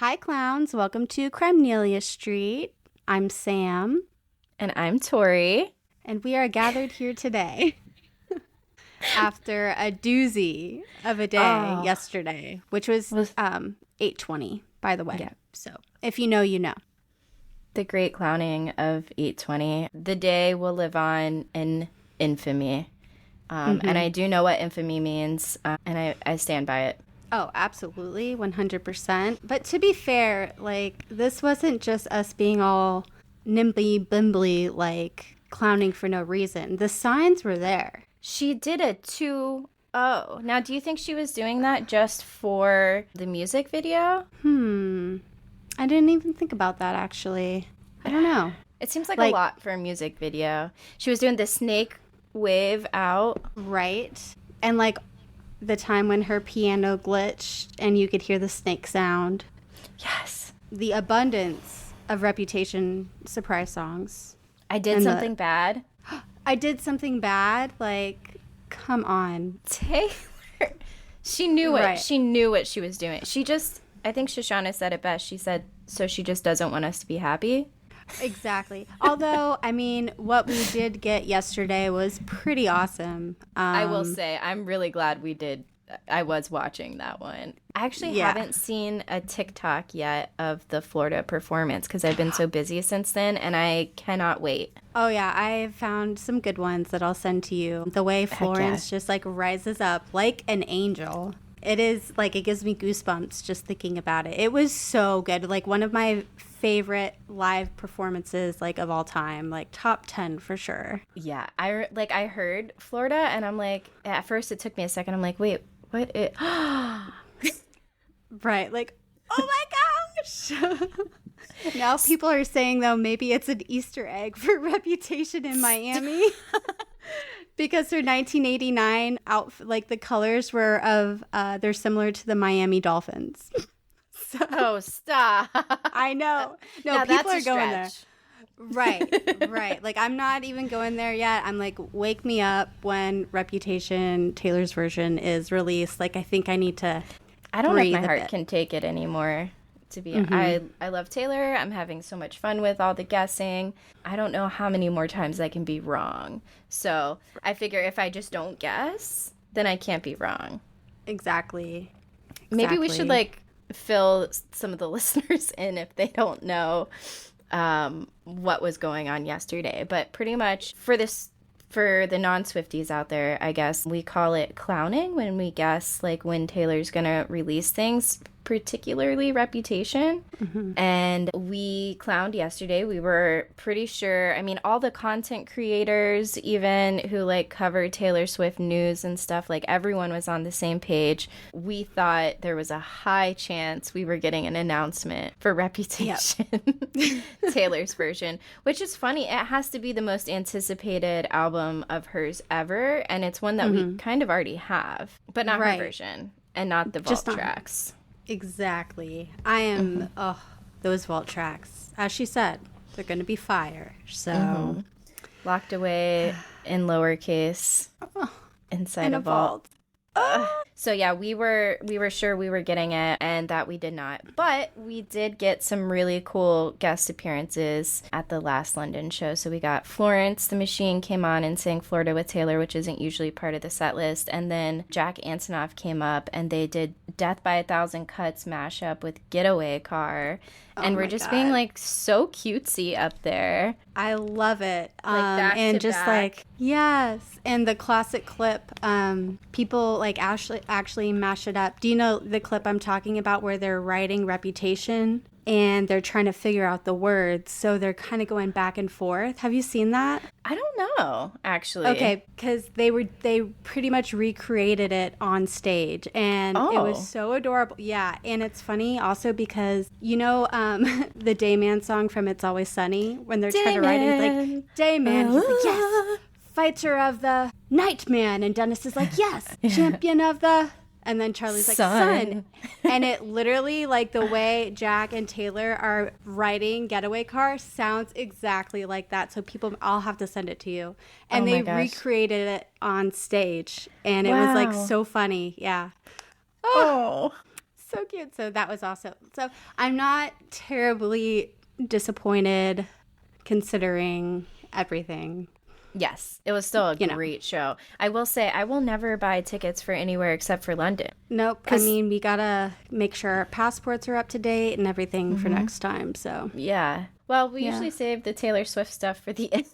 Hi, clowns. Welcome to Crimenelia Street. I'm Sam. And I'm Tori. And we are gathered here today after a doozy of a day yesterday, which was 8:20, by the way. Yeah. So if you know, you know. The great clowning of 8:20. The day will live on in infamy. And I do know what infamy means, and I stand by it. Oh, absolutely, 100%. But to be fair, like, this wasn't just us being all nimbly-bimbly, like, clowning for no reason. The signs were there. She did a 2-0. Now, do you think she was doing that just for the music video? I didn't even think about that, actually. I don't know. It seems like a lot for a music video. She was doing the snake wave out. Right. And, like, the time when her piano glitched and you could hear the snake sound. Yes. The abundance of Reputation surprise songs. I did something bad. I did something bad? Like, come on. Taylor. She knew it. Right. She knew what she was doing. I think Shoshana said it best. She said, so she just doesn't want us to be happy. Exactly. Although, I mean, what we did get yesterday was pretty awesome. I will say, I'm really glad we did. I was watching that one. I actually haven't seen a TikTok yet of the Florida performance because I've been so busy since then, and I cannot wait. Oh, yeah. I found some good ones that I'll send to you. The way Florence just, like, rises up like an angel. It is, like, it gives me goosebumps just thinking about it. It was so good. Like, one of my favorite live performances, like, of all time. Like, top 10 for sure. Yeah. I heard Florida, and I'm like, at first it took me a second. I'm like, wait, what? Right. Like, oh my gosh. Now people are saying, though, maybe it's an Easter egg for Reputation in Miami. Because her 1989 outfit, like the colors were they're similar to the Miami Dolphins. Oh, stop. I know. No, now people are going there. Right. Like, I'm not even going there yet. I'm like, wake me up when Reputation, Taylor's version, is released. Like, I think I need to I don't know if my heart can take it anymore. To be I love Taylor. I'm having so much fun with all the guessing. I don't know how many more times I can be wrong. So I figure if I just don't guess, then I can't be wrong. Exactly. Maybe we should, like, fill some of the listeners in if they don't know what was going on yesterday. But pretty much for the non-Swifties out there, I guess we call it clowning when we guess, like, when Taylor's gonna release things, particularly Reputation. And we clowned yesterday. We were pretty sure, I mean, all the content creators, even who, like, cover Taylor Swift news and stuff, like, everyone was on the same page. We thought there was a high chance we were getting an announcement for Reputation. Yep. Taylor's version, which is funny. It has to be the most anticipated album of hers ever, and it's one that we kind of already have, but not her version and not the vault tracks. Exactly. I am, those vault tracks. As she said, they're going to be fire. So. Locked away in lowercase inside a vault. So yeah, we were sure we were getting it, and that we did not. But we did get some really cool guest appearances at the last London show. So we got Florence the Machine came on and sang Florida with Taylor, which isn't usually part of the set list. And then Jack Antonoff came up and they did Death by a Thousand Cuts mashup with Getaway Car. And we're just being, like, so cutesy up there. I love it. Back and to just back. Like, yes. And the classic clip, people, like, actually mash it up. Do you know the clip I'm talking about where they're writing Reputation and they're trying to figure out the words? So they're kind of going back and forth. Have you seen that? I don't know, actually. Okay, because they pretty much recreated it on stage, and it was so adorable. Yeah, and it's funny also because, you know, the Dayman song from It's Always Sunny, when they're trying to write it, he's like, Dayman, he's like, yes, fighter of the Nightman, and Dennis is like, yes, champion of the... And then Charlie's like, son. And it literally, like, the way Jack and Taylor are writing Getaway Car sounds exactly like that. So people, I'll have to send it to you. And they recreated it on stage. And it was, like, so funny. Yeah. Oh. So cute. So that was also, so I'm not terribly disappointed considering everything. Yes, it was still a great show. I will say I will never buy tickets for anywhere except for London. Nope. I mean, we gotta make sure our passports are up to date and everything for next time. So yeah. Well, we usually save the Taylor Swift stuff for the end.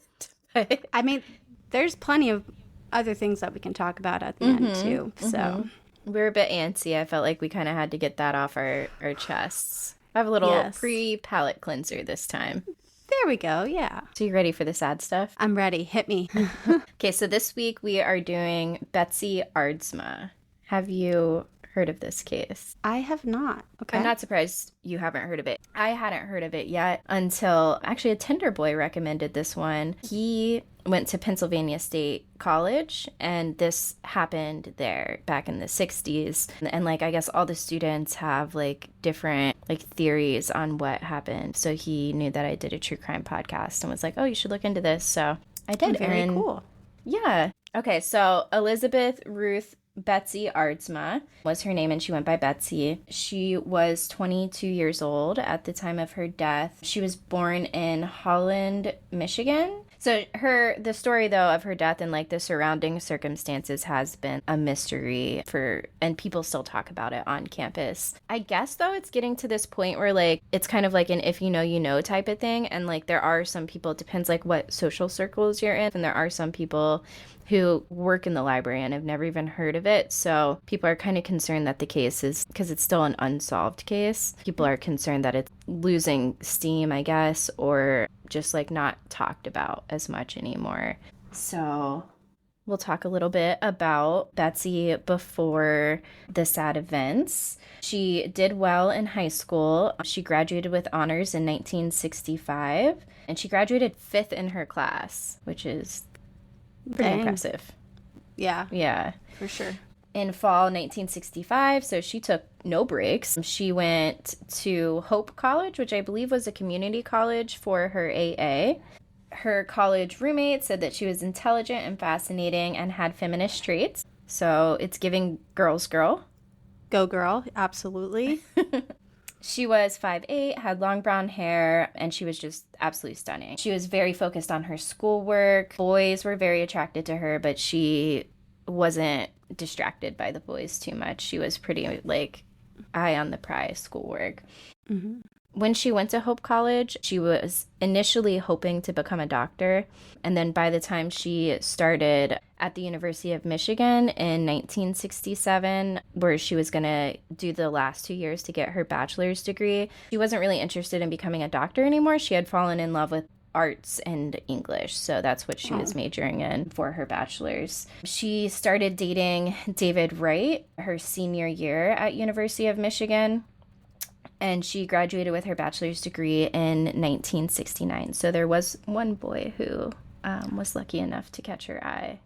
But I mean, there's plenty of other things that we can talk about at the end too. So we're a bit antsy. I felt like we kind of had to get that off our chests. I have a little pre-palate cleanser this time. There we go. Yeah. So you ready for the sad stuff? I'm ready. Hit me. Okay, so this week we are doing Betsy Aardsma. Have you heard of this case? I have not. Okay. I'm not surprised you haven't heard of it. I hadn't heard of it yet until actually a Tinder boy recommended this one. He went to Pennsylvania State College, and this happened there back in the 60s. And like, I guess all the students have like different like theories on what happened. So he knew that I did a true crime podcast and was like, oh, you should look into this. So I did. Very cool. Yeah. Okay. So Elizabeth Ruth Betsy Aardsma was her name, and she went by Betsy. She was 22 years old at the time of her death. She was born in Holland, Michigan. So the story though of her death and like the surrounding circumstances has been a mystery and people still talk about it on campus. I guess though it's getting to this point where like it's kind of like an if you know you know type of thing, and like there are some people, it depends like what social circles you're in, and there are some people who work in the library and have never even heard of it. So people are kind of concerned that the case is, because it's still an unsolved case, people are concerned that it's losing steam, I guess, or just like not talked about as much anymore. So we'll talk a little bit about Betsy before the sad events. She did well in high school. She graduated with honors in 1965, and she graduated 5th in her class, which is pretty impressive. Yeah. Yeah. For sure. In fall 1965, so she took no breaks. She went to Hope College, which I believe was a community college for her AA. Her college roommate said that she was intelligent and fascinating and had feminist traits. So it's giving girl's girl. Go girl, absolutely. She was 5'8", had long brown hair, and she was just absolutely stunning. She was very focused on her schoolwork. Boys were very attracted to her, but she wasn't distracted by the boys too much. She was pretty, like, eye on the prize schoolwork. Mm-hmm. When she went to Hope College, she was initially hoping to become a doctor. And then by the time she started at the University of Michigan in 1967, where she was going to do the last 2 years to get her bachelor's degree, she wasn't really interested in becoming a doctor anymore. She had fallen in love with arts and English. So that's what she was majoring in for her bachelor's. She started dating David Wright her senior year at University of Michigan. And she graduated with her bachelor's degree in 1969. So there was one boy who was lucky enough to catch her eye.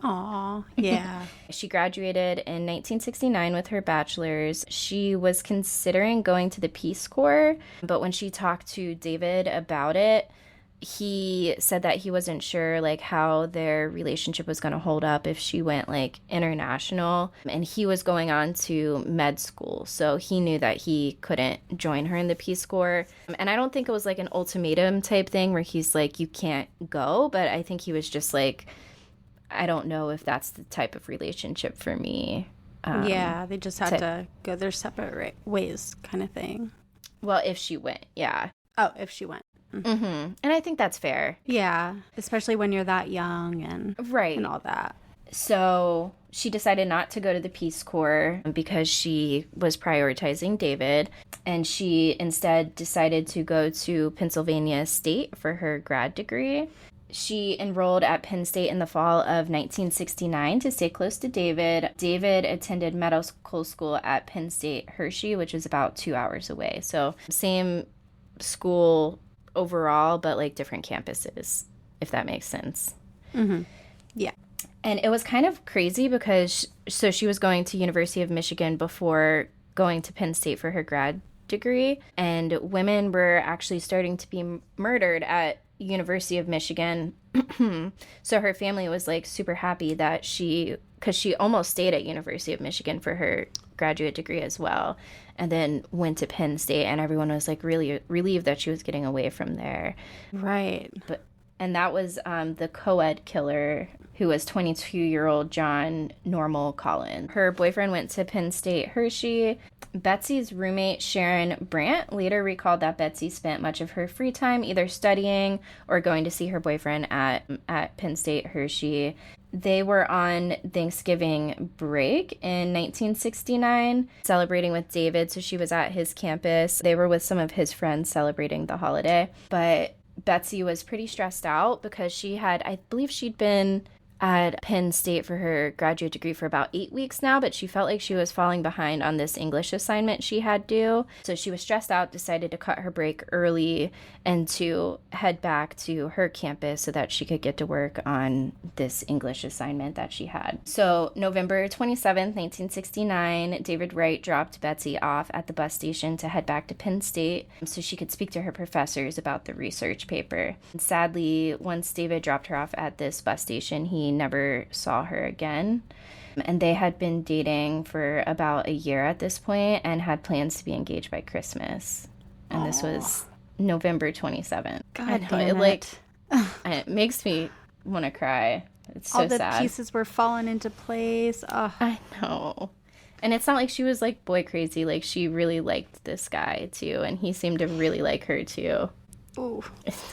Aw, yeah. She graduated in 1969 with her bachelor's. She was considering going to the Peace Corps, but when she talked to David about it, he said that he wasn't sure like how their relationship was going to hold up if she went like international, and he was going on to med school, so he knew that he couldn't join her in the Peace Corps. And I don't think it was like an ultimatum type thing where he's like, you can't go, but I think he was just like, I don't know if that's the type of relationship for me. Yeah, they just had to go their separate ways kind of thing. Well, if she went, yeah. Oh, if she went. Mm-hmm. And I think that's fair. Yeah, especially when you're that young and right and all that. So she decided not to go to the Peace Corps because she was prioritizing David, and she instead decided to go to Pennsylvania State for her grad degree. She enrolled at Penn State in the fall of 1969 to stay close to David. David attended medical school at Penn State Hershey, which is about 2 hours away. So same school overall, but like different campuses, if that makes sense. Mm-hmm. Yeah. And it was kind of crazy because so she was going to University of Michigan before going to Penn State for her grad degree, and women were actually starting to be murdered at University of Michigan. So her family was like super happy that she because she almost stayed at University of Michigan for her graduate degree as well, and then went to Penn State, and everyone was like really relieved that she was getting away from there. Right. And that was the co-ed killer, who was 22-year-old John Normal Collins. Her boyfriend went to Penn State Hershey. Betsy's roommate, Sharon Brandt, later recalled that Betsy spent much of her free time either studying or going to see her boyfriend at Penn State Hershey. They were on Thanksgiving break in 1969, celebrating with David, so she was at his campus. They were with some of his friends celebrating the holiday, but Betsy was pretty stressed out because I believe she'd been at Penn State for her graduate degree for about 8 weeks now, but she felt like she was falling behind on this English assignment she had due. So she was stressed out, decided to cut her break early and to head back to her campus so that she could get to work on this English assignment that she had. So November 27th, 1969, David Wright dropped Betsy off at the bus station to head back to Penn State so she could speak to her professors about the research paper. And sadly, once David dropped her off at this bus station, he never saw her again. And they had been dating for about a year at this point and had plans to be engaged by Christmas. And this was November 27th. God damn it. It makes me want to cry. It's so sad. All the pieces were falling into place. Oh. I know. And it's not like she was like boy crazy. Like she really liked this guy too. And he seemed to really like her too. Ooh.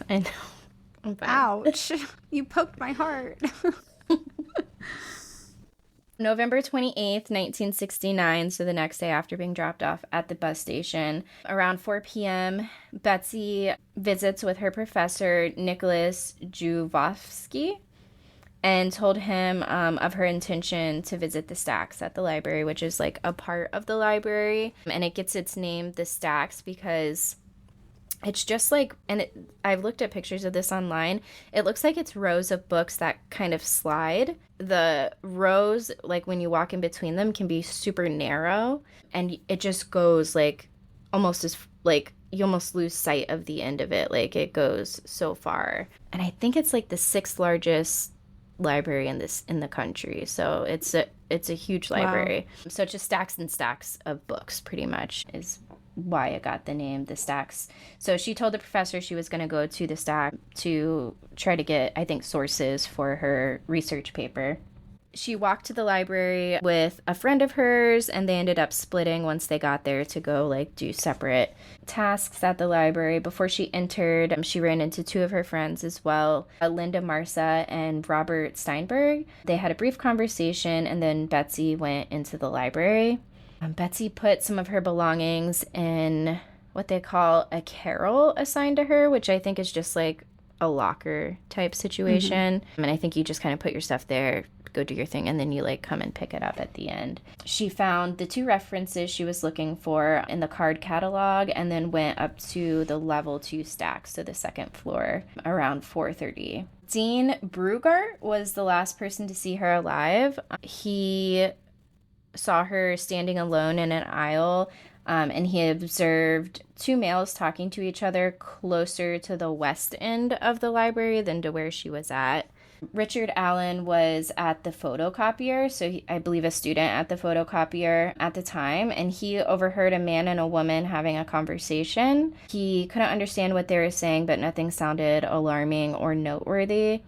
I know. Ouch. You poked my heart. November 28th, 1969, so the next day after being dropped off at the bus station, around 4 p.m., Betsy visits with her professor, Nicholas Juvovsky, and told him of her intention to visit the Stacks at the library, which is like a part of the library. And it gets its name, the Stacks, because it's just like, I've looked at pictures of this online. It looks like it's rows of books that kind of slide. The rows, like when you walk in between them, can be super narrow. And it just goes like almost as, like, you almost lose sight of the end of it. Like it goes so far. And I think it's like the 6th largest library in the country. So it's a huge library. Wow. So it's just stacks and stacks of books pretty much is why it got the name the Stacks. So she told the professor she was going to go to the Stack to try to get, I think, sources for her research paper. She walked to the library with a friend of hers, and they ended up splitting once they got there to go like do separate tasks at the library. Before she entered, she ran into 2 of her friends as well, Linda Marsa and Robert Steinberg. They had a brief conversation, and then Betsy went into the library. Betsy put some of her belongings in what they call a carrel assigned to her, which I think is just like a locker type situation. Mm-hmm. And I think you just kind of put your stuff there, go do your thing, and then you like come and pick it up at the end. She found the 2 references she was looking for in the card catalog and then went up to the level 2 stack, so the 2nd floor, around 4:30. Dean Brugart was the last person to see her alive. He saw her standing alone in an aisle, and he observed 2 males talking to each other closer to the west end of the library than to where she was at. Richard Allen was at the photocopier, so I believe a student at the photocopier at the time, and he overheard a man and a woman having a conversation. He couldn't understand what they were saying, but nothing sounded alarming or noteworthy.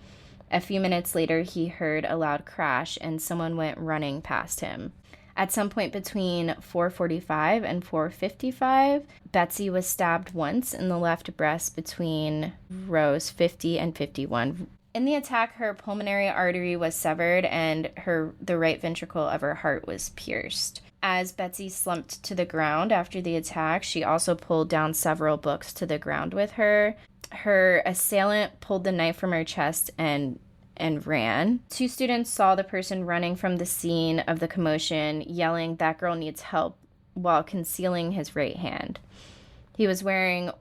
A few minutes later, he heard a loud crash, and someone went running past him. At some point between 4:45 and 4:55, Betsy was stabbed once in the left breast between rows 50 and 51. In the attack, her pulmonary artery was severed and the right ventricle of her heart was pierced. As Betsy slumped to the ground after the attack, she also pulled down several books to the ground with her. Her assailant pulled the knife from her chest and ran. 2 students saw the person running from the scene of the commotion, yelling, "That girl needs help," while concealing his right hand. He was wearing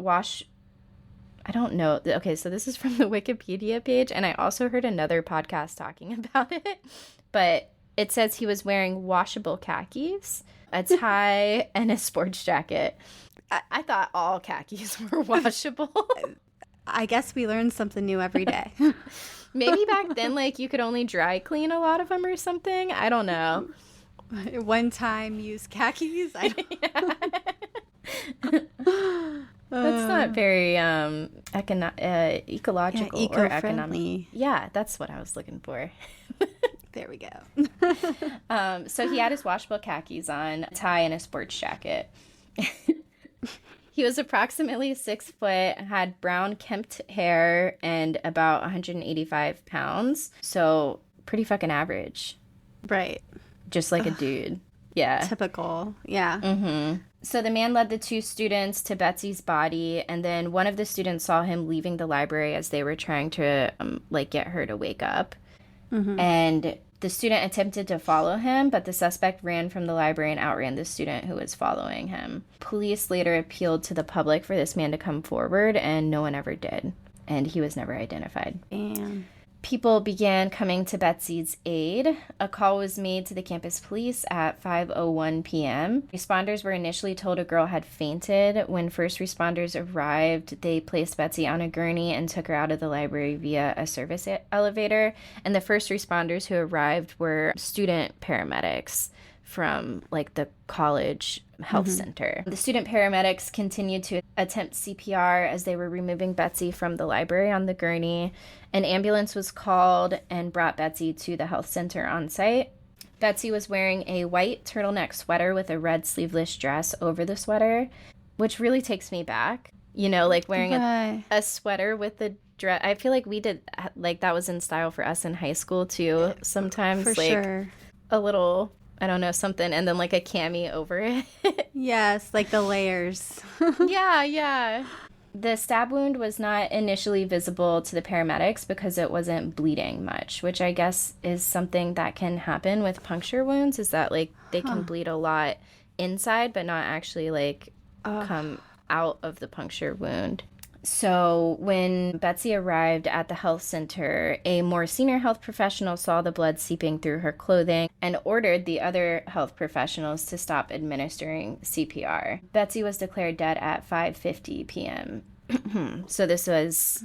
I don't know. Okay, so this is from the Wikipedia page, and I also heard another podcast talking about it, but it says he was wearing washable khakis, a tie, and a sports jacket. I thought all khakis were washable. I guess we learn something new every day. Maybe back then, like, you could only dry clean a lot of them or something. I don't know. One time use khakis. That's not very ecological or economic. Yeah, that's what I was looking for. There we go. So he had his washable khakis on, a tie, and a sports jacket. He was approximately 6 foot, had brown kempt hair, and about 185 pounds. So pretty fucking average. Right. Just like a dude. Yeah. Typical. Yeah. Mm-hmm. So the man led the two students to Betsy's body, and then one of the students saw him leaving the library as they were trying to, get her to wake up. Mm-hmm. And the student attempted to follow him, but the suspect ran from the library and outran the student who was following him. Police later appealed to the public for this man to come forward, and no one ever did. And he was never identified. Damn. People began coming to Betsy's aid. A call was made to the campus police at 5:01 p.m. Responders were initially told a girl had fainted. When first responders arrived, they placed Betsy on a gurney and took her out of the library via a service elevator. And the first responders who arrived were student paramedics from, like, the college health center. The student paramedics continued to attempt CPR as they were removing Betsy from the library on the gurney. An ambulance was called and brought Betsy to the health center on site. Betsy was wearing a white turtleneck sweater with a red sleeveless dress over the sweater, which really takes me back. You know, like wearing a sweater with the dress. I feel like we did, like, that was in style for us in high school too. Sometimes, for like, sure. A little, I don't know, something, and then like a cami over it. Yes, like the layers. Yeah. The stab wound was not initially visible to the paramedics because it wasn't bleeding much, which I guess is something that can happen with puncture wounds, is that, like, they can bleed a lot inside, but not actually, like, come out of the puncture wound. So when Betsy arrived at the health center, a more senior health professional saw the blood seeping through her clothing and ordered the other health professionals to stop administering CPR. Betsy was declared dead at 5:50 p.m. So this was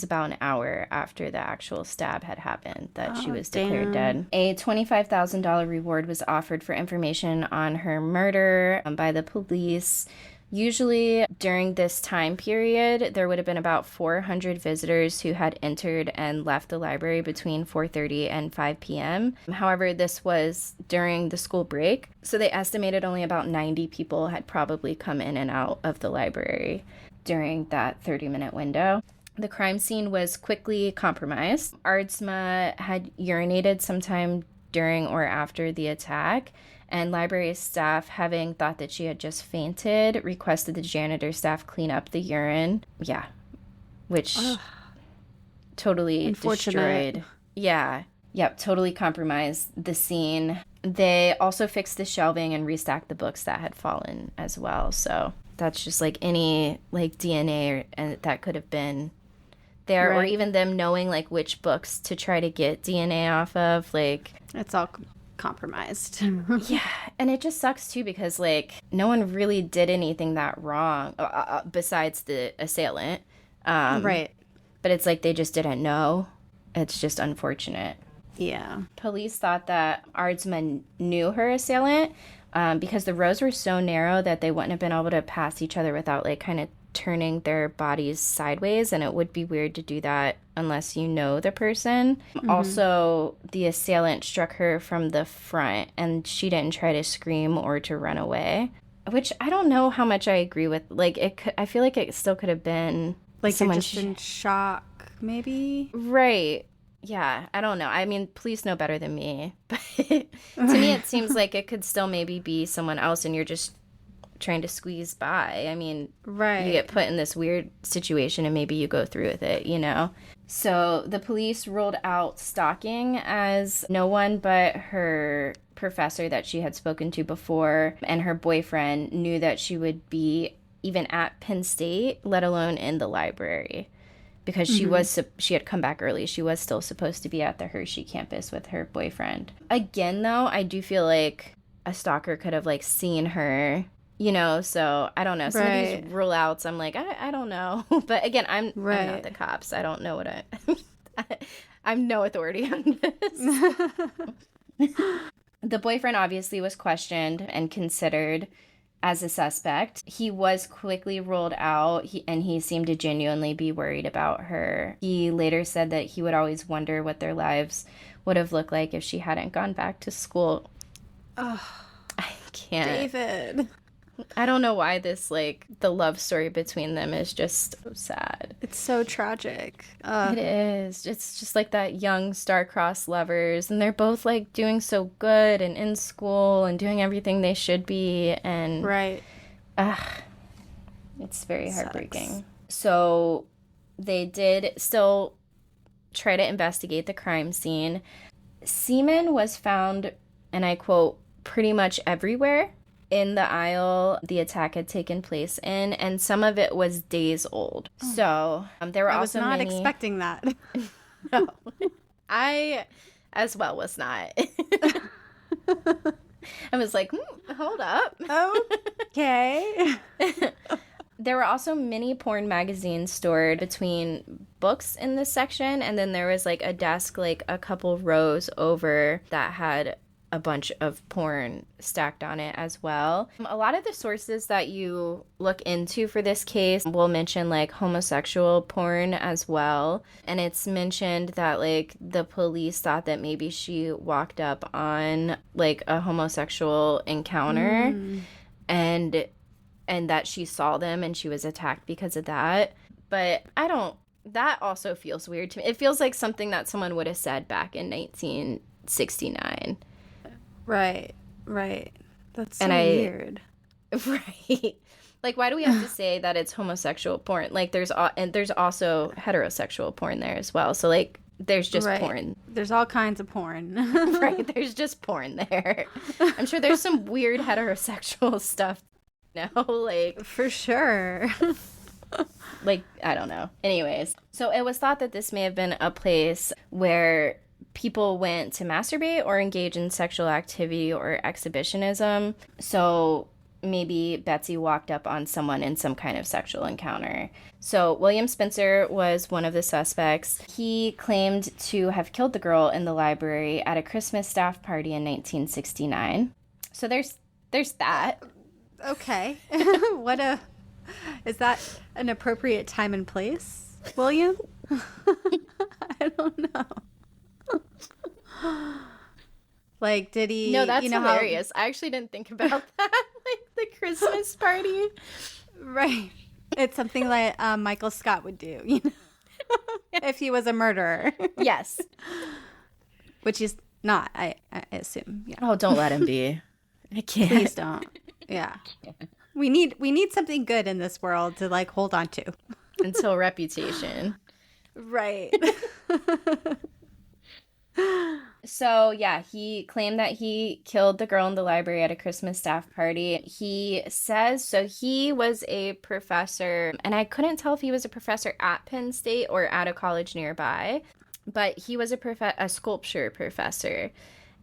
about an hour after the actual stab had happened that she was declared dead. A $25,000 reward was offered for information on her murder by the police. Usually during this time period, there would have been about 400 visitors who had entered and left the library between 4:30 and 5 p.m. However, this was during the school break, so they estimated only about 90 people had probably come in and out of the library during that 30-minute window. The crime scene was quickly compromised. Aardsma had urinated sometime during or after the attack, and library staff, having thought that she had just fainted, requested the janitor staff clean up the urine. Yeah. Which totally destroyed. Yeah. Yep, totally compromised the scene. They also fixed the shelving and restacked the books that had fallen as well. So that's just like any, like, DNA that could have been there, or even them knowing, like, which books to try to get DNA off of. Like, it's all compromised. Yeah, and it just sucks too because, like, no one really did anything that wrong besides the assailant. Right. But it's like they just didn't know. It's just unfortunate. Yeah. Police thought that Aardsma knew her assailant because the rows were so narrow that they wouldn't have been able to pass each other without, like, kind of turning their bodies sideways, and it would be weird to do that unless you know the person. Also, the assailant struck her from the front, and she didn't try to scream or to run away, which I don't know how much I agree with. Like, I feel like it still could have been like someone just in shock, maybe. Right. Yeah, I don't know. I mean, police know better than me, but to me it seems like it could still maybe be someone else, and you're just trying to squeeze by. I mean, right. You get put in this weird situation and maybe you go through with it, you know? So the police ruled out stalking, as no one but her professor that she had spoken to before and her boyfriend knew that she would be even at Penn State, let alone in the library, because she had come back early. She was still supposed to be at the Hershey campus with her boyfriend. Again, though, I do feel like a stalker could have, like, seen her You know, so I don't know. Some of these rule outs, I'm like, I don't know. But again, I'm not the cops. I don't know what I'm no authority on this. The boyfriend obviously was questioned and considered as a suspect. He was quickly ruled out, and he seemed to genuinely be worried about her. He later said that he would always wonder what their lives would have looked like if she hadn't gone back to school. Oh, I can't. David. I don't know why this, like, the love story between them is just so sad. It's so tragic. It is. It's just like that young star-crossed lovers, and they're both, like, doing so good and in school and doing everything they should be, and... Right. It's very heartbreaking. So they did still try to investigate the crime scene. Semen was found, and I quote, pretty much everywhere in the aisle the attack had taken place in, and some of it was days old. So there were also many... I was not expecting that. No. I as well was not. I was like, hold up. Okay. There were also mini porn magazines stored between books in this section, and then there was like a desk like a couple rows over that had a bunch of porn stacked on it as well. A lot of the sources that you look into for this case will mention like homosexual porn as well. And it's mentioned that like the police thought that maybe she walked up on like a homosexual encounter and that she saw them and she was attacked because of that. But that also feels weird to me. It feels like something that someone would have said back in 1969. Right. That's so weird. Right. Like, why do we have to say that it's homosexual porn? Like, there's also heterosexual porn there as well. So, like, there's just porn. There's all kinds of porn. Right. There's just porn there. I'm sure there's some weird heterosexual stuff. No, like, for sure. Like, I don't know. Anyways, so it was thought that this may have been a place where people went to masturbate or engage in sexual activity or exhibitionism. So maybe Betsy walked up on someone in some kind of sexual encounter. So William Spencer was one of the suspects. He claimed to have killed the girl in the library at a Christmas staff party in 1969. So there's that. Okay. Is that an appropriate time and place, William? I don't know. Like, did he... No, that's hilarious. I actually didn't think about that. Like, the Christmas party. Right. It's something like Michael Scott would do, you know? If he was a murderer. Yes. Which he's not, I assume. Yeah. Oh, don't let him be. I can't. Please don't. Yeah. We need something good in this world to, like, hold on to. Until reputation. Right. So, yeah, he claimed that he killed the girl in the library at a Christmas staff party. He says, so he was a professor, and I couldn't tell if he was a professor at Penn State or at a college nearby, but he was a sculpture professor.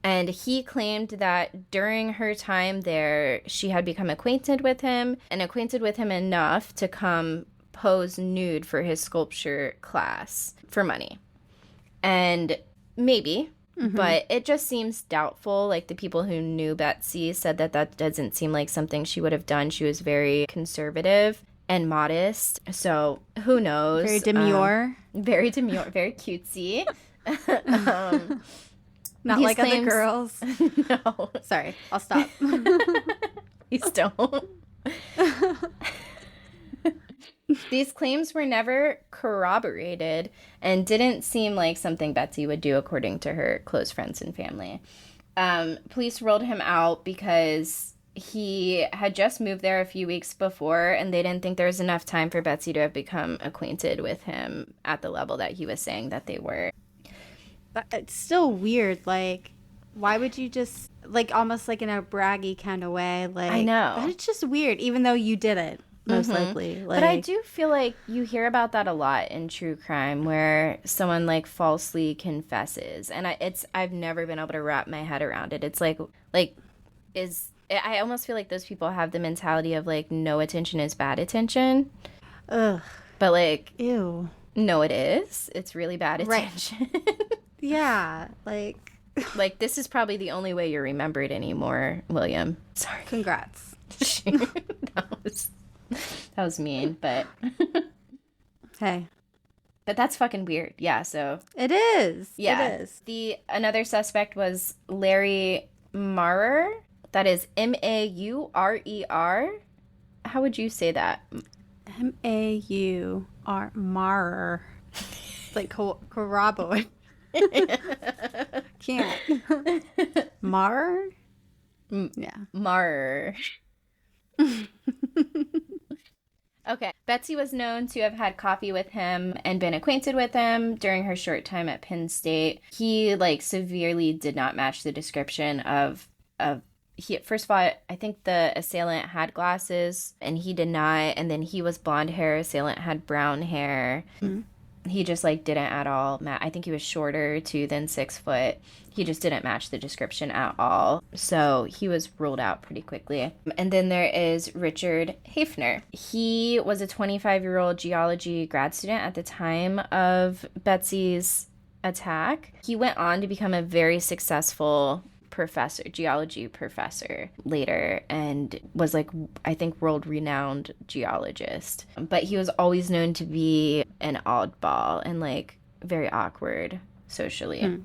And he claimed that during her time there, she had become acquainted with him enough to come pose nude for his sculpture class for money. And maybe, but it just seems doubtful. Like, the people who knew Betsy said that doesn't seem like something she would have done. She was very conservative and modest. So who knows? Very demure. Very demure, very cutesy. Not like other girls. No. Sorry, I'll stop. Please don't. These claims were never corroborated and didn't seem like something Betsy would do, according to her close friends and family. Police ruled him out because he had just moved there a few weeks before, and they didn't think there was enough time for Betsy to have become acquainted with him at the level that he was saying that they were. But it's still weird. Like, why would you just, like, almost like in a braggy kind of way? Like, I know. But it's just weird, even though you did it. Most likely. Like, but I do feel like you hear about that a lot in true crime, where someone like falsely confesses, and I've never been able to wrap my head around it. It's like is I almost feel like those people have the mentality of like no attention is bad attention. Ugh. But like, ew. No, it is. It's really bad attention. Right. Yeah, like this is probably the only way you're remembered anymore, William. Sorry. Congrats. that was mean, but hey. But that's fucking weird. Yeah, so it is. Yeah. It is. Another suspect was Larry Maurer. That is Maurer. How would you say that? Maur Maurer. Like corroborate. Can't. Maurer? Yeah. Maurer. Okay. Betsy was known to have had coffee with him and been acquainted with him during her short time at Penn State. He like severely did not match the description of first of all, I think the assailant had glasses and he did not, and then he was blonde hair, assailant had brown hair. Mm-hmm. He just like didn't at all I think he was shorter too than 6 foot. He just didn't match the description at all. So he was ruled out pretty quickly. And then there is Richard Hafner. He was a 25-year-old geology grad student at the time of Betsy's attack. He went on to become a very successful geology professor later, and was like, I think, world-renowned geologist. But he was always known to be an oddball and like very awkward socially.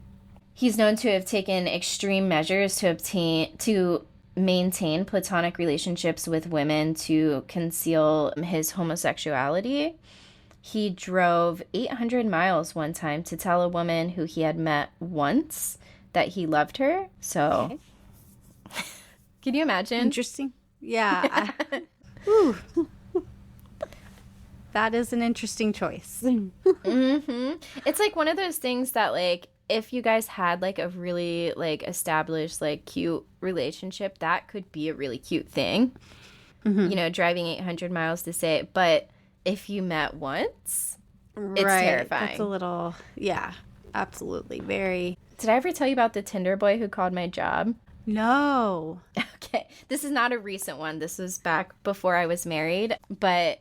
He's known to have taken extreme measures to maintain platonic relationships with women to conceal his homosexuality. He drove 800 miles one time to tell a woman who he had met once that he loved her. So, okay. Can you imagine? Interesting. Yeah. That is an interesting choice. Mm-hmm. It's like one of those things that like, if you guys had like a really like established like cute relationship, that could be a really cute thing. Mm-hmm. You know, driving 800 miles to say it. But if you met once, it's terrifying. It's a little, yeah, absolutely. Very. Did I ever tell you about the Tinder boy who called my job? No. Okay. This is not a recent one. This was back before I was married. But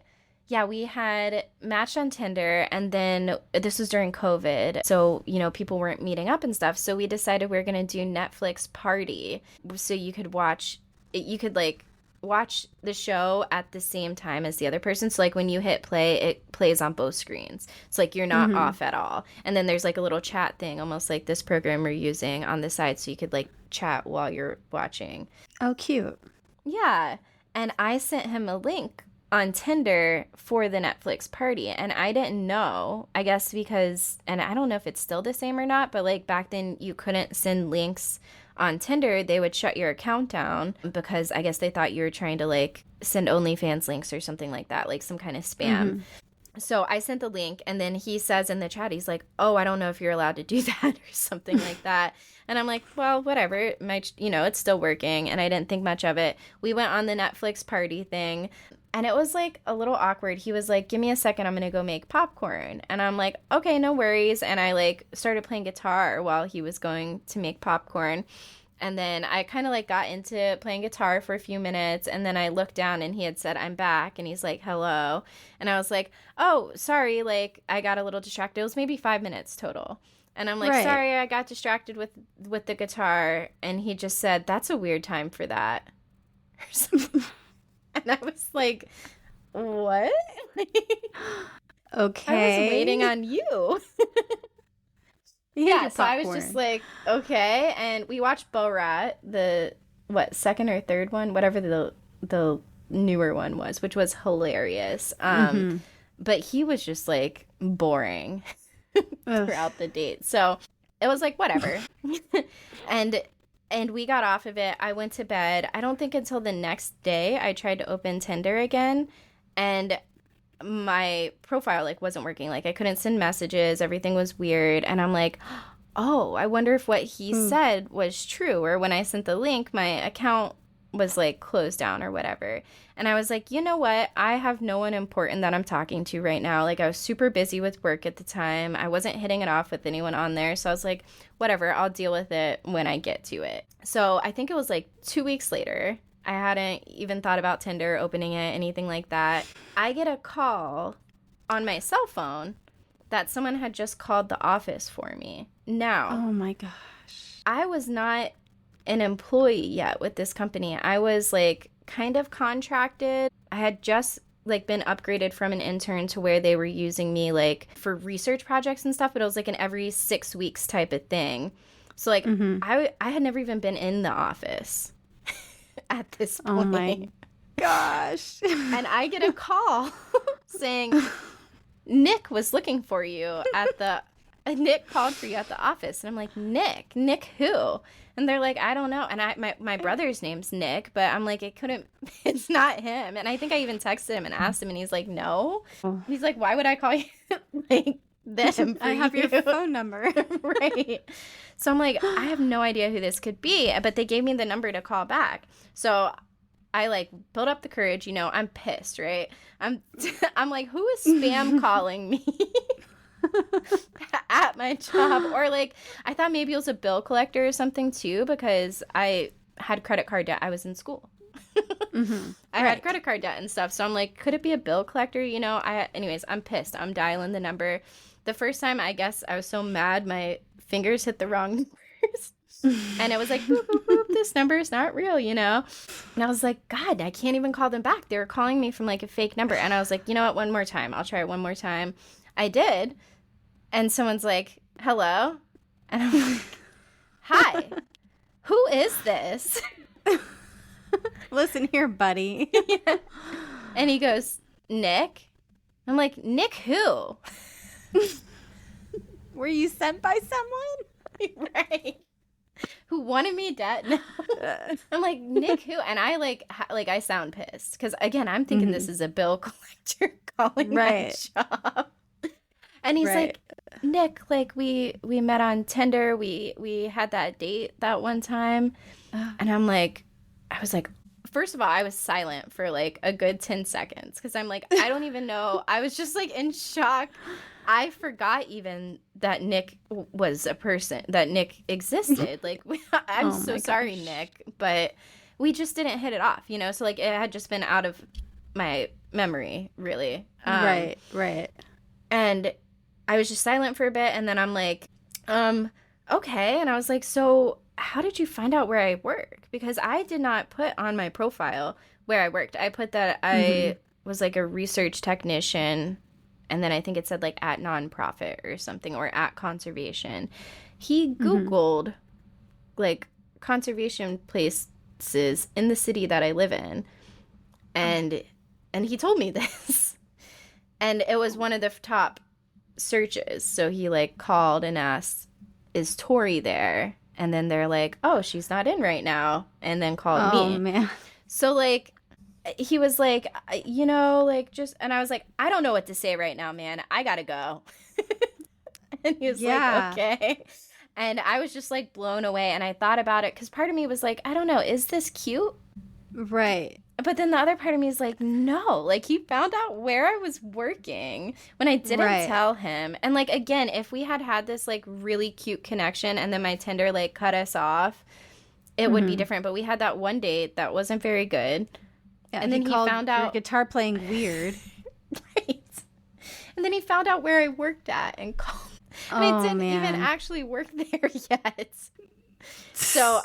yeah, we had matched on Tinder, and then this was during COVID. So, you know, people weren't meeting up and stuff. So we decided we were going to do Netflix party. So you could watch the show at the same time as the other person. So like when you hit play, it plays on both screens. It's like you're not off at all. And then there's like a little chat thing, almost like this program we're using on the side, so you could like chat while you're watching. Oh, cute. Yeah. And I sent him a link on Tinder for the Netflix party, and I didn't know, I guess because, and I don't know if it's still the same or not, but like back then you couldn't send links on Tinder. They would shut your account down because I guess they thought you were trying to like send OnlyFans links or something like that, like some kind of spam. Mm-hmm. So I sent the link, and then he says in the chat, he's like, oh, I don't know if you're allowed to do that or something like that. And I'm like, well, whatever. It's still working. And I didn't think much of it. We went on the Netflix party thing, and it was like a little awkward. He was like, give me a second, I'm going to go make popcorn. And I'm like, okay, no worries. And I like started playing guitar while he was going to make popcorn. And then I kind of like got into playing guitar for a few minutes, and then I looked down and he had said, I'm back. And he's like, hello. And I was like, oh, sorry. Like I got a little distracted. It was maybe 5 minutes total. And I'm like, sorry, I got distracted with the guitar. And he just said, that's a weird time for that. Or something. And I was like, what? Okay. I was waiting on you. Yeah, so I was just like, okay. And we watched Borat, the, second or third one? Whatever the newer one was, which was hilarious. But he was just, like, boring throughout the date. So it was like, whatever. And we got off of it. I went to bed. I don't think until the next day I tried to open Tinder again. And my profile like wasn't working. Like I couldn't send messages. Everything was weird. And I'm like, oh, I wonder if what he said was true. Or when I sent the link, my account was like closed down or whatever. And I was like, you know what? I have no one important that I'm talking to right now. Like I was super busy with work at the time. I wasn't hitting it off with anyone on there. So I was like, whatever, I'll deal with it when I get to it. So I think it was like 2 weeks later. I hadn't even thought about Tinder, opening it, anything like that. I get a call on my cell phone that someone had just called the office for me. Now, oh my gosh. I was not an employee yet with this company. I was like kind of contracted. I had just like been upgraded from an intern to where they were using me like for research projects and stuff, but it was like an every 6 weeks type of thing. So like I had never even been in the office at this point. Oh my gosh. And I get a call saying Nick was looking for you at the Nick called for you at the office. And I'm like, Nick who? And they're like, I don't know. And my brother's name's Nick, but I'm like, it's not him. And I think I even texted him and asked him, and he's like, no. Oh. He's like, why would I call you like them? I have your phone number. Right. So I'm like, I have no idea who this could be, but they gave me the number to call back. So I like built up the courage, you know, I'm pissed, right? I'm like, who is spam calling me? At my job. Or like I thought maybe it was a bill collector or something too, because I had credit card debt. I was in school. I had credit card debt and stuff, so I'm like, could it be a bill collector? You know, anyways, I'm pissed. I'm dialing the number. The first time, I guess I was so mad my fingers hit the wrong numbers. And it was like, boop, boop, boop, this number is not real, you know? And I was like, God, I can't even call them back. They were calling me from like a fake number. And I was like, you know what, one more time. I'll try it one more time. I did. And someone's like, hello? And I'm like, hi, who is this? Listen here, buddy. Yeah. And he goes, Nick? I'm like, Nick who? Were you sent by someone? Right. Who wanted me dead? No. I'm like, Nick who? And I like I sound pissed. Because again, I'm thinking this is a bill collector calling my job. And he's like, Nick, like we met on Tinder. We had that date that one time. And I'm like, I was like, first of all, I was silent for like a good 10 seconds. Because I'm like, I don't even know. I was just like in shock. I forgot even that Nick was a person, that Nick existed. Like, I'm so sorry, Nick. But we just didn't hit it off, you know? So like it had just been out of my memory, really. Right. And I was just silent for a bit, and then I'm like, okay. And I was like, so how did you find out where I work? Because I did not put on my profile where I worked. I put that I was like a research technician, and then I think it said like at nonprofit or something, or at conservation. He Googled like conservation places in the city that I live in, and he told me this. And it was one of the top searches. So he like called and asked, is Tori there? And then they're like, oh, she's not in right now. And then called me. Oh, man. So like, he was like, you know, like just, and I was like, I don't know what to say right now, man. I gotta go. And he was like, okay. And I was just like blown away. And I thought about it because part of me was like, I don't know, is this cute? Right. But then the other part of me is like, no, like he found out where I was working when I didn't tell him. And like, again, if we had this like really cute connection and then my Tinder like cut us off, it would be different. But we had that one date that wasn't very good. Yeah, and then he found out your guitar playing weird. Right. And then he found out where I worked at and called. And I didn't even actually work there yet. So,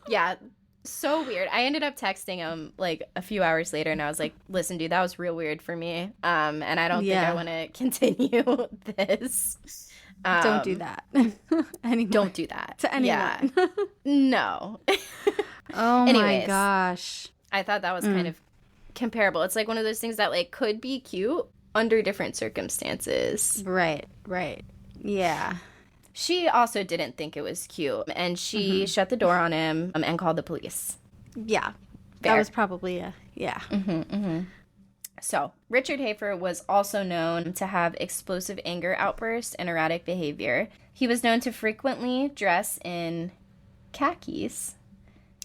yeah. So weird. I ended up texting him like a few hours later, and I was like, listen, dude, that was real weird for me. And I don't think I want to continue this. Don't do that. Anymore. Don't do that. To anyone. Yeah. No. Oh my gosh. I thought that was kind of comparable. It's like one of those things that like could be cute under different circumstances. Right. Yeah. She also didn't think it was cute, and she shut the door on him and called the police. Yeah. That was probably So, Richard Hafer was also known to have explosive anger outbursts and erratic behavior. He was known to frequently dress in khakis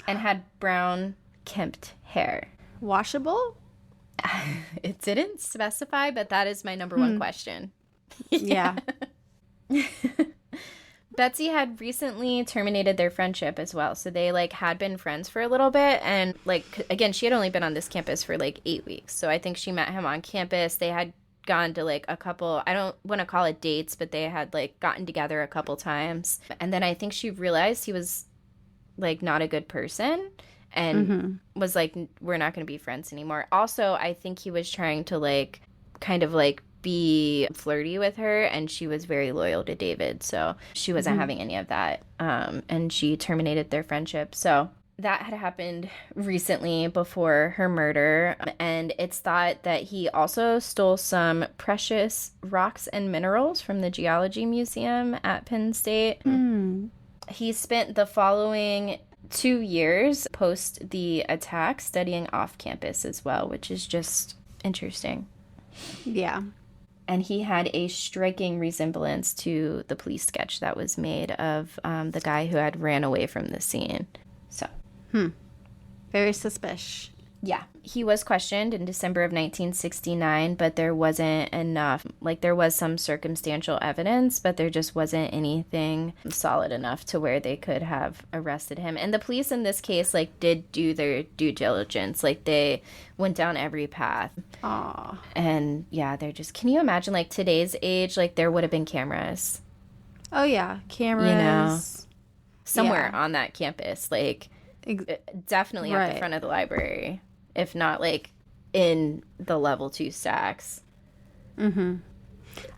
and had brown, kempt hair. Washable? It didn't specify, but that is my number one question. Yeah. Betsy had recently terminated their friendship as well. So they like had been friends for a little bit. And like, again, she had only been on this campus for like 8 weeks. So I think she met him on campus. They had gone to like a couple, I don't want to call it dates, but they had like gotten together a couple times. And then I think she realized he was like not a good person and was like, we're not going to be friends anymore. Also, I think he was trying to like kind of like be flirty with her, and she was very loyal to David, so she wasn't having any of that, and she terminated their friendship. So that had happened recently before her murder, and it's thought that he also stole some precious rocks and minerals from the Geology Museum at Penn State. He spent the following 2 years post the attack studying off campus as well, which is just interesting. Yeah. And he had a striking resemblance to the police sketch that was made of the guy who had ran away from the scene. So. Very suspicious. Yeah. He was questioned in December of 1969, but there wasn't enough. Like, there was some circumstantial evidence, but there just wasn't anything solid enough to where they could have arrested him. And the police in this case, like, did do their due diligence. Like, they went down every path. Aw. And, yeah, they're just... Can you imagine, like, today's age, like, there would have been cameras. Oh, yeah. Cameras. You know? Somewhere on that campus. Like, definitely at the front of the library. If not, like, in the level 2 stacks. I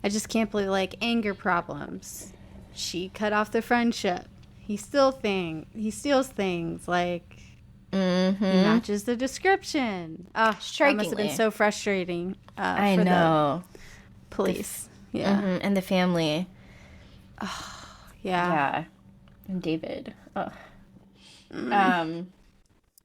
just can't believe, like, anger problems. She cut off the friendship. He steals things. Like, he matches the description. Oh, that must have been so frustrating I know. The police. Yeah. And the family. Oh, yeah. Yeah. And David. Oh.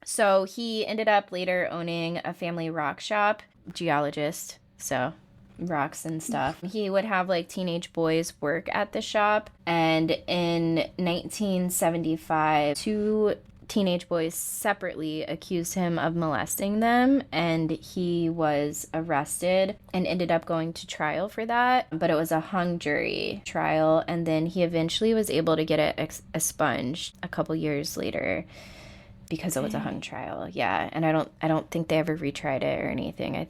So he ended up later owning a family rock shop, geologist, so rocks and stuff. He would have like teenage boys work at the shop, and in 1975, 2 teenage boys separately accused him of molesting them, and he was arrested and ended up going to trial for that, but it was a hung jury trial, and then he eventually was able to get it expunged a couple years later because it was a hung trial. Yeah. And I don't think they ever retried it or anything. I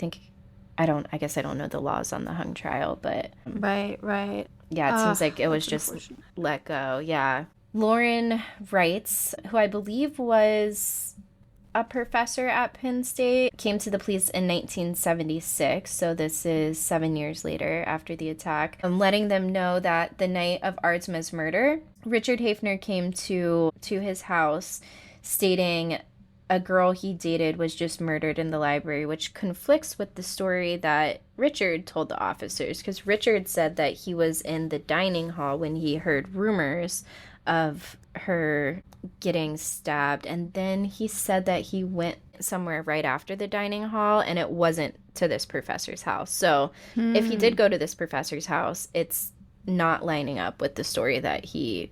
guess I don't know the laws on the hung trial, but right. Yeah, it seems like it was just let go. Yeah. Lauren Wrights, who I believe was a professor at Penn State, came to the police in 1976, so this is 7 years later after the attack, letting them know that the night of Aardsma's murder, Richard Hafner came to his house stating a girl he dated was just murdered in the library, which conflicts with the story that Richard told the officers, because Richard said that he was in the dining hall when he heard rumors of her getting stabbed, and then he said that he went somewhere right after the dining hall, and it wasn't to this professor's house. So if he did go to this professor's house, it's not lining up with the story that he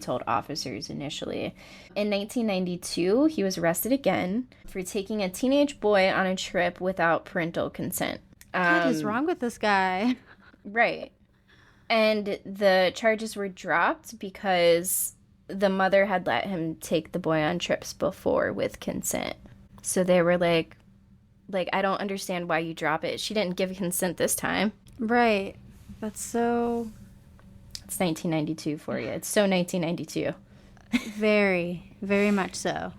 told officers initially. In 1992, he was arrested again for taking a teenage boy on a trip without parental consent. What is wrong with this guy? Right. And the charges were dropped because the mother had let him take the boy on trips before with consent. So they were like, I don't understand why you drop it. She didn't give consent this time. Right. That's so... It's 1992 for you. It's so 1992. Very, very much so.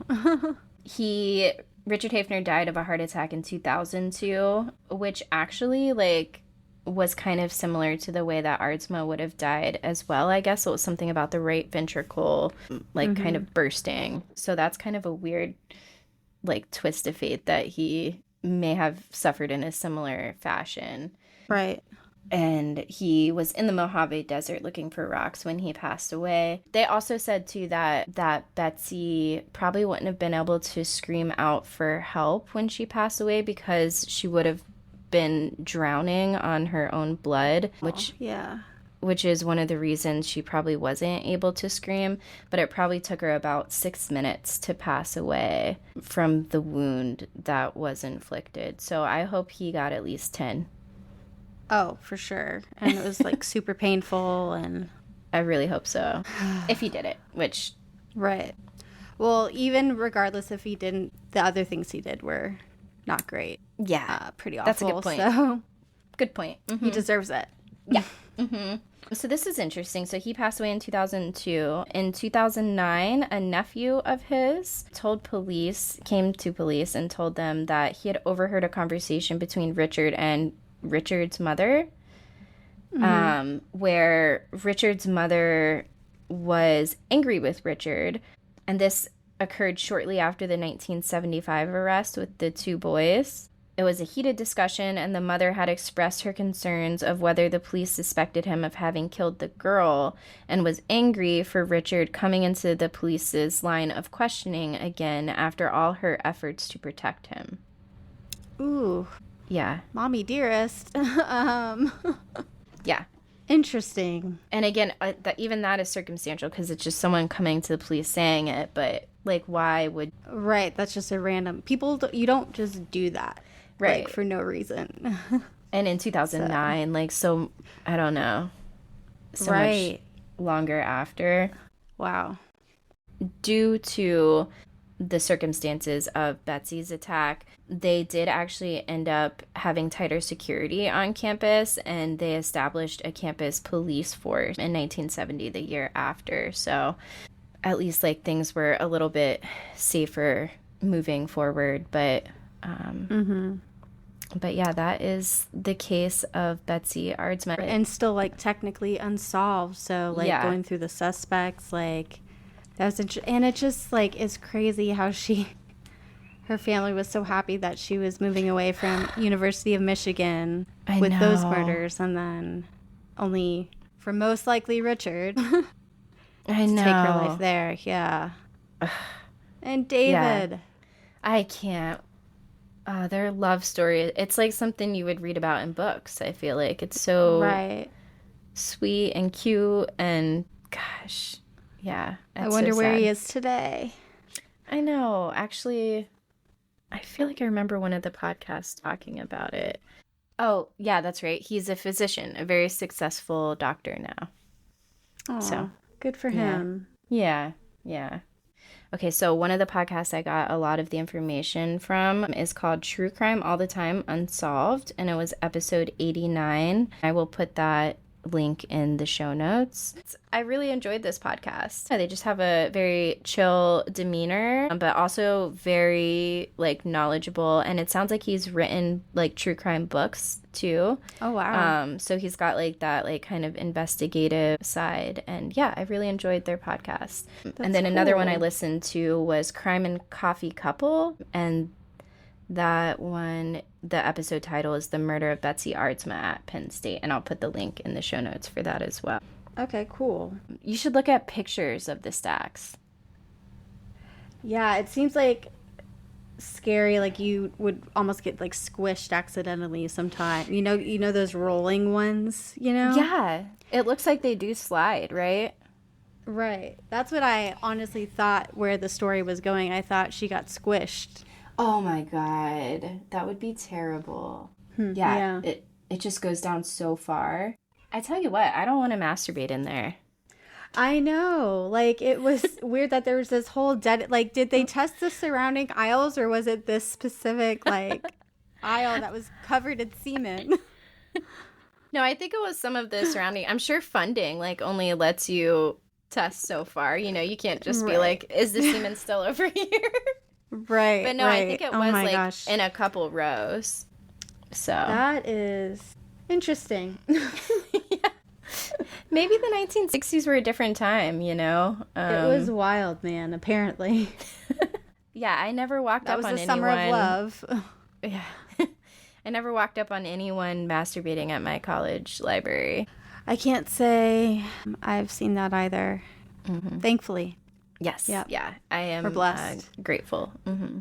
Richard Hafner died of a heart attack in 2002, which actually, like, was kind of similar to the way that Aardsma would have died as well. I guess it was something about the right ventricle, like, kind of bursting. So that's kind of a weird, like, twist of fate that he may have suffered in a similar fashion. Right. And he was in the Mojave Desert looking for rocks when he passed away. They also said, too, that Betsy probably wouldn't have been able to scream out for help when she passed away because she would have been drowning on her own blood, which is one of the reasons she probably wasn't able to scream. But it probably took her about 6 minutes to pass away from the wound that was inflicted. So I hope he got at least 10. Oh, for sure. And it was like super painful and I really hope so. If he did it, which... Right. Well, even regardless if he didn't, the other things he did were not great. Yeah. Pretty awful. That's a good point. So good point. Mm-hmm. He deserves it. Yeah. Mm-hmm. So this is interesting. So he passed away in 2002. In 2009, a nephew of his came to police and told them that he had overheard a conversation between Richard and Richard's mother, where Richard's mother was angry with Richard. And this occurred shortly after the 1975 arrest with the two boys. It was a heated discussion, and the mother had expressed her concerns of whether the police suspected him of having killed the girl and was angry for Richard coming into the police's line of questioning again after all her efforts to protect him. Ooh. Yeah. Mommy dearest. Yeah. Interesting. And again, even that is circumstantial because it's just someone coming to the police saying it, but like, why would... Right, that's just a random... You don't just do that. Right. Like, for no reason. And in 2009, so I don't know. So much longer after. Wow. Due to the circumstances of Betsy's attack, they did actually end up having tighter security on campus, and they established a campus police force in 1970, the year after. So at least like things were a little bit safer moving forward. But but yeah, that is the case of Betsy Aardsma. And still like technically unsolved. So like going through the suspects, like that was and it just like is crazy how her family was so happy that she was moving away from University of Michigan with those murders, and then only for most likely Richard to take her life there. Yeah. And David. Yeah. I can't. Their love story, it's like something you would read about in books. I feel like it's so sweet and cute, and gosh, yeah. I wonder where he is today. I know. Actually, I feel like I remember one of the podcasts talking about it. Oh, yeah, that's right. He's a physician, a very successful doctor now. Oh, so good for him. Yeah. Okay, so one of the podcasts I got a lot of the information from is called True Crime All the Time Unsolved, and it was episode 89. I will put that link in the show notes. I really enjoyed this podcast. They just have a very chill demeanor, but also very like knowledgeable, and it sounds like he's written like true crime books too. Oh wow. So he's got like that like kind of investigative side, and yeah, I really enjoyed their podcast. And then another one I listened to was Crime and Coffee Couple, and that one, the episode title is The Murder of Betsy Aardsma at Penn State, and I'll put the link in the show notes for that as well. Okay, cool. You should look at pictures of the stacks. Yeah, it seems like scary, like you would almost get like squished accidentally sometime. You know those rolling ones, you know? Yeah, it looks like they do slide, right? Right. That's what I honestly thought where the story was going. I thought she got squished. Oh my God, that would be terrible. Yeah. It just goes down so far. I tell you what, I don't want to masturbate in there. I know. Like, it was weird that there was this whole did they test the surrounding aisles, or was it this specific, like, aisle that was covered in semen? No, I think it was some of the surrounding. I'm sure funding, like, only lets you test so far. You know, you can't just be like, is the semen still over here? Right. But no, I think it was, like, in a couple rows. So. That is interesting. Yeah. Maybe the 1960s were a different time, you know? It was wild, man, apparently. Yeah, I never walked up on anyone. That was the summer of love. Yeah. I never walked up on anyone masturbating at my college library. I can't say I've seen that either. Mm-hmm. Thankfully. Yes. Yep. Yeah. I am blessed. Grateful. Mm-hmm.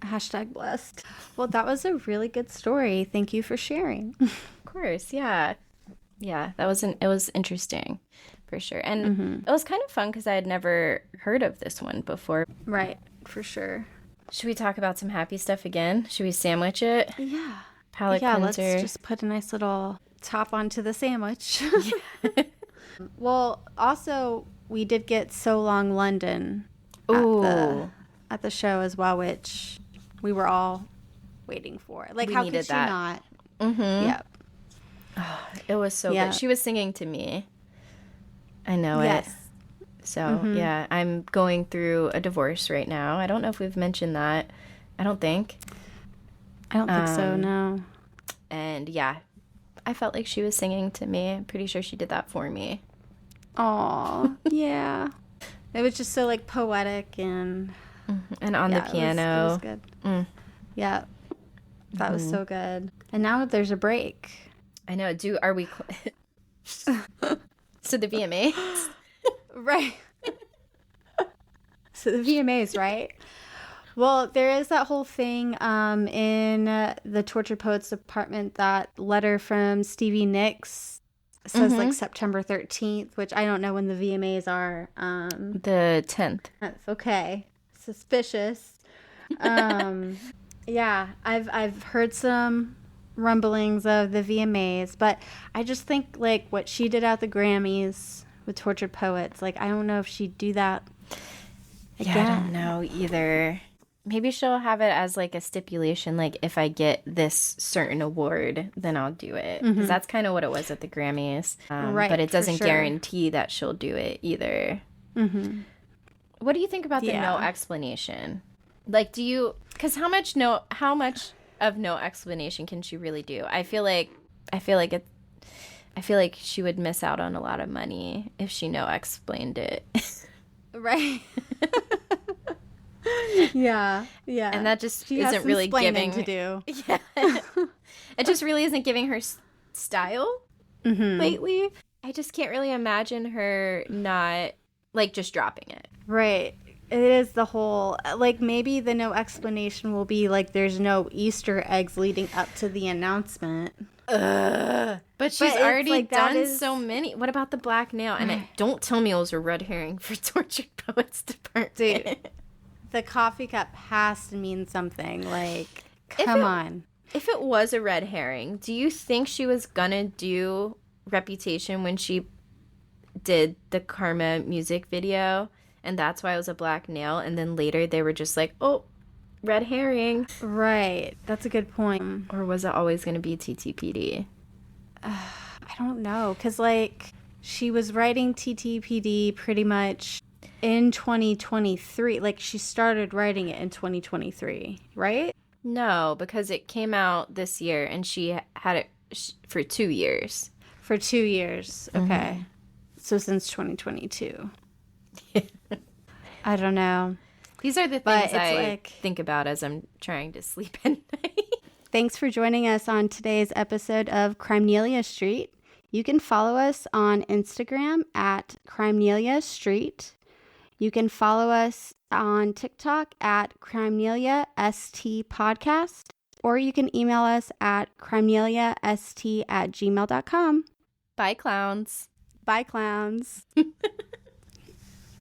Hashtag blessed. Well, that was a really good story. Thank you for sharing. Of course. Yeah. Yeah. It was interesting for sure. And it was kind of fun because I had never heard of this one before. Right. For sure. Should we talk about some happy stuff again? Should we sandwich it? Yeah. Palate cleanser. Let's just put a nice little top onto the sandwich. Well, also, we did get So Long London at the show as well, which we were all waiting for. Like, how could she not? Mm-hmm. Yep. Oh, it was so good. She was singing to me. I know it. So, yeah, I'm going through a divorce right now. I don't know if we've mentioned that. I don't think so, no. And, yeah, I felt like she was singing to me. I'm pretty sure she did that for me. Aw, yeah. It was just so, like, poetic and... And on the piano. It was good. Yeah. That was so good. And now there's a break. I know. Are we... So the VMAs? Right. So the VMAs, right? Well, there is that whole thing in the Tortured Poets department, that letter from Stevie Nicks says like September 13th, which I don't know when the VMAs are. The 10th. Okay. Suspicious. Yeah, I've heard some rumblings of the VMAs, but I just think like what she did at the Grammys with Tortured Poets, like I don't know if she'd do that again. Yeah, I don't know either. Maybe she'll have it as like a stipulation, like if I get this certain award, then I'll do it. Because that's kind of what it was at the Grammys. Right, but it doesn't guarantee that she'll do it either. What do you think about the no explanation? Like, do you? Because how much of no explanation can she really do? I feel like she would miss out on a lot of money if she no explained it. Right. Yeah. And that just isn't really giving to do. Yeah. It just really isn't giving her style lately. I just can't really imagine her not like just dropping it. Right. It is the whole, like, maybe the no explanation will be like there's no Easter eggs leading up to the announcement. But she's already like, done so many. What about the black nail? And don't tell me it was a red herring for Tortured Poets department. Dude, the coffee cup has to mean something. Like, come on. If it was a red herring, do you think she was gonna do Reputation when she did the Karma music video? And that's why it was a black nail. And then later they were just like, oh, red herring. Right. That's a good point. Or was it always going to be TTPD? I don't know. Because, like, she was writing TTPD pretty much in 2023. Like, she started writing it in 2023, right? No, because it came out this year and she had it for 2 years. For 2 years. Okay. So since 2022. I don't know. These are the things I think about as I'm trying to sleep at night. Thanks for joining us on today's episode of Crimenelia Street. You can follow us on Instagram at Crimenelia Street. You can follow us on TikTok at Crimenelia ST Podcast. Or you can email us at crimeneliast@gmail.com. Bye, clowns. Bye, clowns.